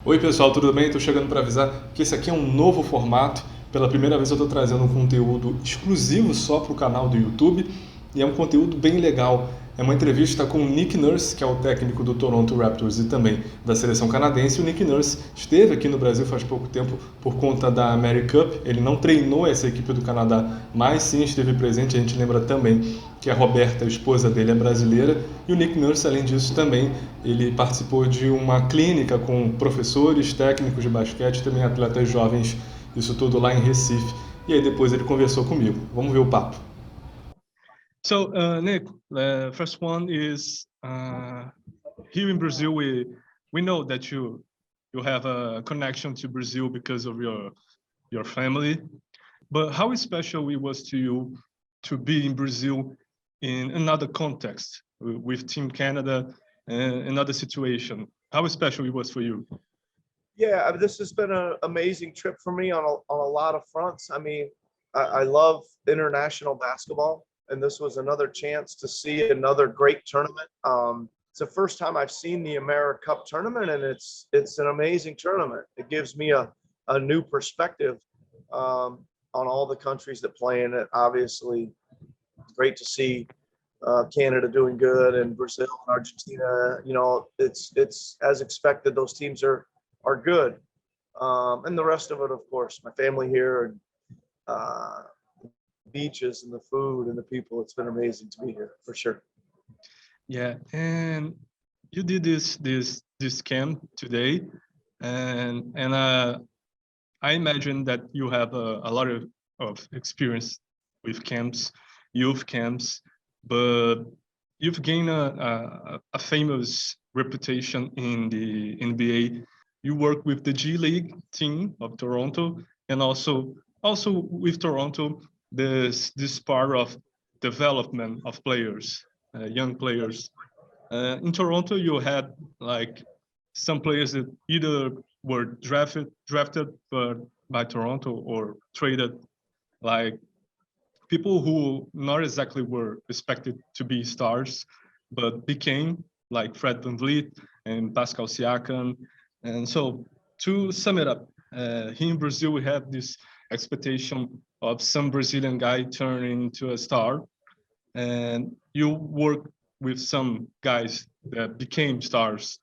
Oi pessoal, tudo bem? Estou chegando para avisar que esse aqui é um novo formato. Pela primeira vez eu estou trazendo um conteúdo exclusivo só para o canal do YouTube e é um conteúdo bem legal. É uma entrevista com o Nick Nurse, que é o técnico do Toronto Raptors e também da seleção canadense. O Nick Nurse esteve aqui no Brasil faz pouco tempo por conta da AmeriCup. Ele não treinou essa equipe do Canadá, mas sim esteve presente. A gente lembra também que a Roberta, a esposa dele, é brasileira. E o Nick Nurse, além disso, também ele participou de uma clínica com professores, técnicos de basquete, também atletas jovens, isso tudo lá em Recife. E aí depois ele conversou comigo. Vamos ver o papo. So, Nick, the first one is here in Brazil. We know that you have a connection to Brazil because of your family. But how special it was to you to be in Brazil in another context with Team Canada and another situation? How special it was for you? Yeah, this has been an amazing trip for me on a lot of fronts. I mean, I love international basketball, and this was another chance to see another great tournament. It's the first time I've seen the AmeriCup tournament, and it's an amazing tournament. It gives me a new perspective on all the countries that play in it. Obviously, it's great to see Canada doing good and Brazil and Argentina. You know, it's as expected. Those teams are good. And the rest of it, of course, my family here and beaches and the food and the people. It's been amazing to be here for sure. Yeah, and you did this camp today, and I imagine that you have a lot of experience with camps, youth camps, but you've gained a famous reputation in the NBA. You work with the G League team of Toronto, and also with Toronto, this part of development of players, young players. In Toronto, you had like some players that either were drafted by Toronto or traded, like people who not exactly were expected to be stars, but became, like Fred VanVleet and Pascal Siakam. And so to sum it up, here in Brazil, we have this expectation of some Brazilian guy turning into a star. And you work with some guys that became stars.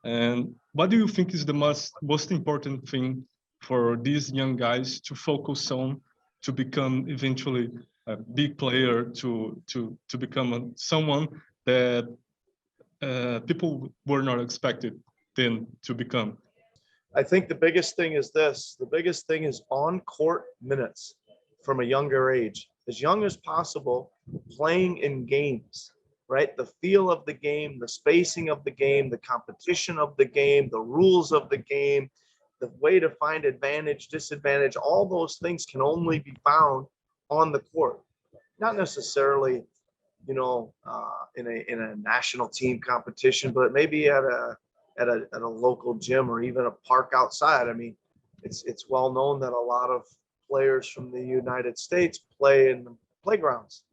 And what do you think is the most important thing for these young guys to focus on to become eventually a big player, to become someone that people were not expected then to become? I think the biggest thing is this. The biggest thing is on-court minutes from a younger age. As young as possible, playing in games, right? The feel of the game, the spacing of the game, the competition of the game, the rules of the game, the way to find advantage, disadvantage, all those things can only be found on the court. Not necessarily, you know, in a national team competition, but maybe at a local gym or even a park outside. I mean, it's well known that a lot of players from the United States play in the playgrounds,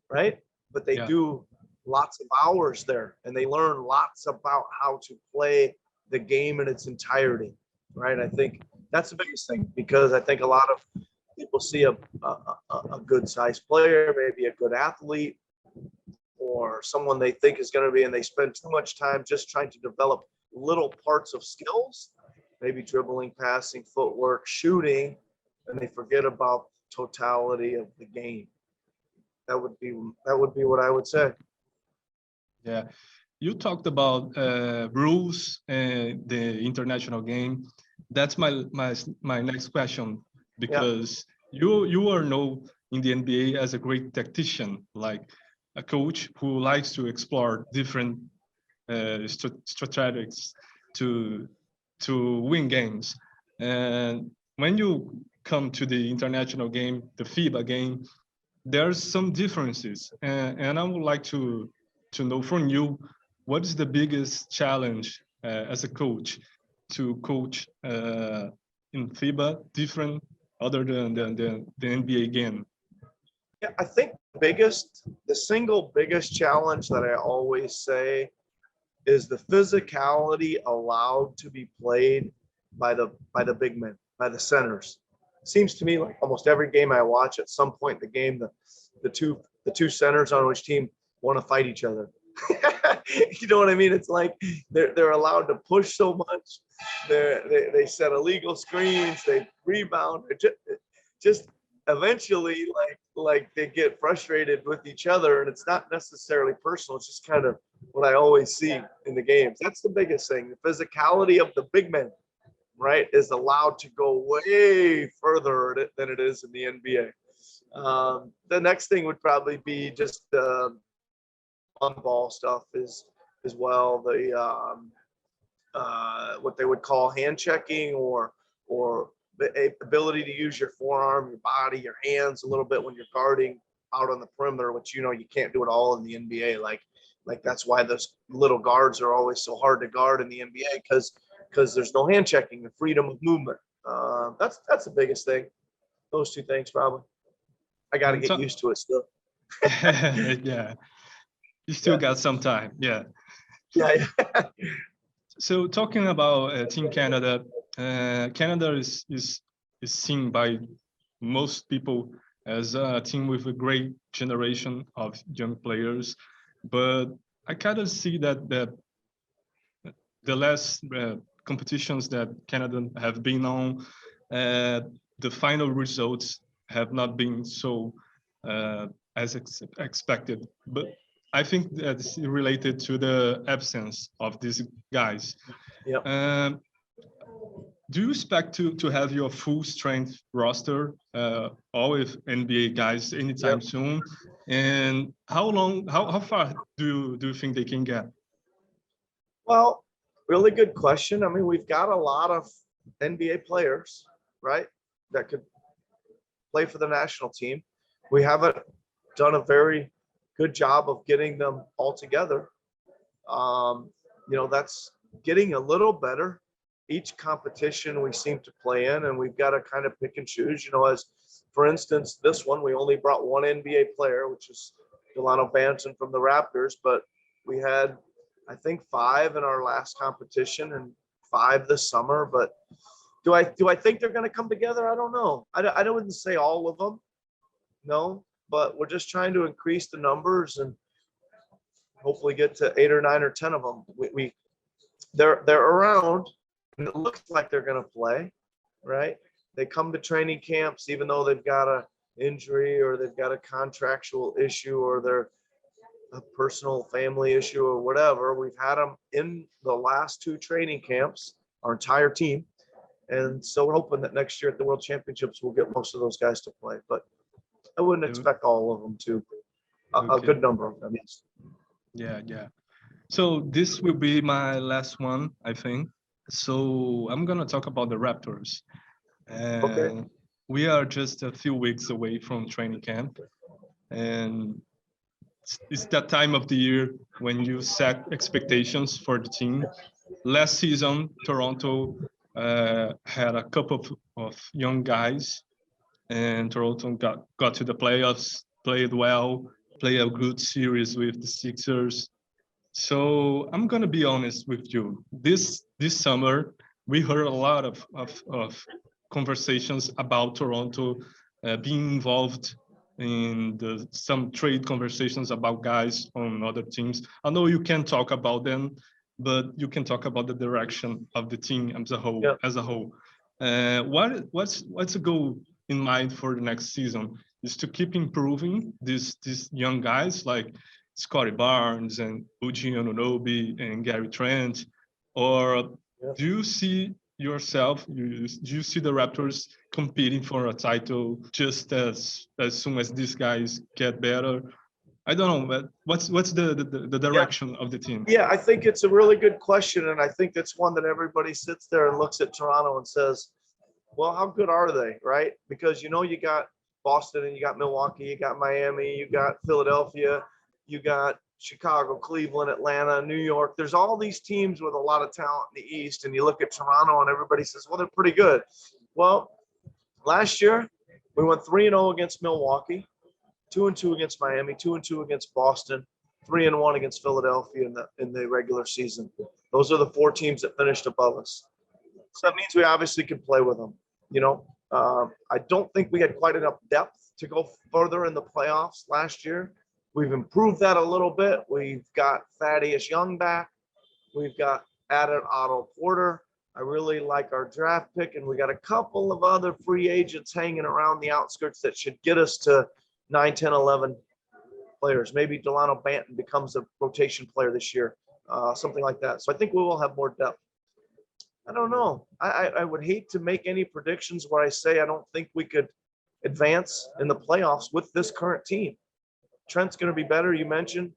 right? But they do lots of hours there, and they learn lots about how to play the game in its entirety, right? I think that's the biggest thing, because I think a lot of people see a good sized player, maybe a good athlete, or someone they think is going to be, and they spend too much time just trying to develop little parts of skills, maybe dribbling, passing, footwork, shooting, and they forget about totality of the game. That would be what I would say. Yeah, you talked about rules and the international game. That's my next question, because you are known in the NBA as a great tactician, like a coach who likes to explore different strategies to win games. And when you come to the international game, the FIBA game, there's some differences, and I would like to know from you, what is the biggest challenge as a coach to coach in FIBA different other than the NBA game? Yeah, I think the single biggest challenge that I always say is the physicality allowed to be played by the big men, by the centers. Seems to me like almost every game I watch, at some point in the game, the two centers on each team want to fight each other. You know what I mean? It's like they're allowed to push so much. They set illegal screens, they rebound. Just eventually, like they get frustrated with each other, and it's not necessarily personal. It's just kind of what I always see in the games. That's the biggest thing. The physicality of the big men, right, is allowed to go way further than it is in the NBA. The next thing would probably be just on-ball stuff as well. The what they would call hand checking, or the ability to use your forearm, your body, your hands a little bit when you're guarding out on the perimeter, which you can't do it all in the NBA. Like that's why those little guards are always so hard to guard in the NBA, because there's no hand checking, the freedom of movement. That's the biggest thing. Those two things probably. I got to get used to it still. Yeah, you still got some time. Yeah. Yeah. So talking about Team Canada, Canada is seen by most people as a team with a great generation of young players, but I kind of see that the last competitions that Canada have been on, the final results have not been so as expected. But I think that's related to the absence of these guys. Yep. Do you expect to have your full strength roster, all with NBA guys anytime soon? And how far do you think they can get? Well, really good question. I mean, we've got a lot of NBA players, right, that could play for the national team. We haven't done a very good job of getting them all together. That's getting a little better. Each competition we seem to play in, and we've got to kind of pick and choose. As for instance, this one, we only brought one NBA player, which is Delano Banton from the Raptors, but we had, I think, 5 in our last competition and 5 this summer. But do I think they're going to come together? I don't know. I wouldn't say all of them, no, but we're just trying to increase the numbers and hopefully get to 8 or 9 or 10 of them. They're around, and it looks like they're going to play, right? They come to training camps even though they've got a injury, or they've got a contractual issue, or they're a personal family issue, or whatever. We've had them in the last 2 training camps, our entire team. And so we're hoping that next year at the World Championships, we'll get most of those guys to play. But I wouldn't expect all of them to. A good number of them, yes. Yeah. So this will be my last one, I think. So I'm going to talk about the Raptors. Okay. We are just a few weeks away from training camp. And it's that time of the year when you set expectations for the team. Last season, Toronto had a couple of young guys, and Toronto got to the playoffs, played well, played a good series with the Sixers. So I'm gonna be honest with you. This summer, we heard a lot of conversations about Toronto being involved in some trade conversations about guys on other teams. I know you can't talk about them, but you can talk about the direction of the team as a whole. Yeah. As a whole, what's the goal in mind for the next season? Is to keep improving these young guys like Scotty Barnes and Uji Anunoby and Gary Trent, or do you see yourself? Do you see the Raptors competing for a title just as soon as these guys get better? I don't know, but what's the direction of the team? Yeah, I think it's a really good question, and I think it's one that everybody sits there and looks at Toronto and says, well, how good are they, right? Because you got Boston, and you got Milwaukee, you got Miami, you got Philadelphia, you got Chicago, Cleveland, Atlanta, New York. There's all these teams with a lot of talent in the East, and you look at Toronto and everybody says, well, they're pretty good. Well, last year we went 3-0 against Milwaukee, 2-2 against Miami, 2-2 against Boston, 3-1 against Philadelphia in the regular season. Those are the 4 teams that finished above us. So that means we obviously can play with them. You know, I don't think we had quite enough depth to go further in the playoffs last year. We've improved that a little bit. We've got Thaddeus Young back. We've got added Otto Porter. I really like our draft pick, and we got a couple of other free agents hanging around the outskirts that should get us to 9, 10, 11 players. Maybe Delano Banton becomes a rotation player this year, something like that. So I think we will have more depth. I don't know. I would hate to make any predictions where I say I don't think we could advance in the playoffs with this current team. Trent's going to be better, you mentioned.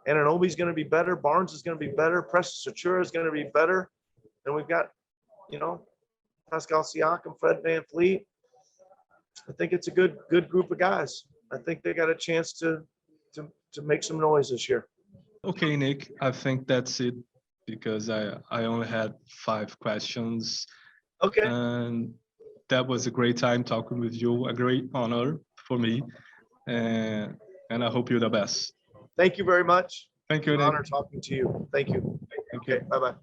Anunoby's going to be better. Barnes is going to be better. Preston Satura is going to be better. And we've got, you know, Pascal Siakam, Fred VanVleet. I think it's a good group of guys. I think they got a chance to make some noise this year. Okay, Nick, I think that's it because I only had 5 questions. Okay. And that was a great time talking with you. A great honor for me. And I hope you're the best. Thank you very much. Thank you, It's an Nick. honor talking to you. Thank you. Thank you. Okay, bye-bye.